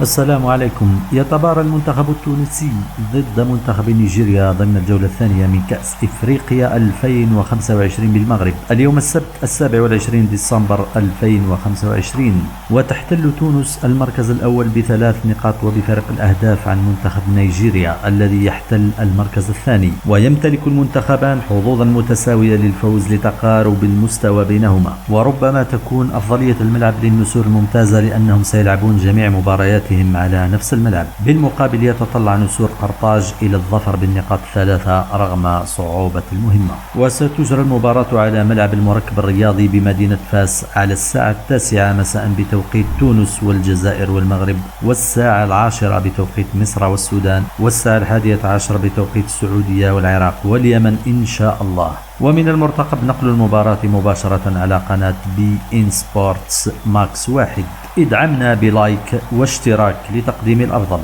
السلام عليكم. يتبارى المنتخب التونسي ضد منتخب نيجيريا ضمن الجولة الثانية من كأس إفريقيا 2025 بالمغرب اليوم السبت 27 ديسمبر 2025، وتحتل تونس المركز الأول ب3 نقاط وبفارق الأهداف عن منتخب نيجيريا الذي يحتل المركز الثاني، ويمتلك المنتخبان حظوظا متساوية للفوز لتقارب المستوى بينهما، وربما تكون أفضلية الملعب للنسور الممتازة لأنهم سيلعبون جميع مباريات على نفس الملعب. بالمقابل يتطلع نسور قرطاج إلى الظفر بالنقاط الثلاثة رغم صعوبة المهمة، وستجرى المباراة على ملعب المركب الرياضي بمدينة فاس على الساعة 9 مساء بتوقيت تونس والجزائر والمغرب، والساعة 10 بتوقيت مصر والسودان، والساعة 11 بتوقيت السعودية والعراق واليمن إن شاء الله. ومن المرتقب نقل المباراة مباشرة على قناة بي إن سبورتس ماكس 1. ادعمنا بلايك واشتراك لتقديم الأفضل.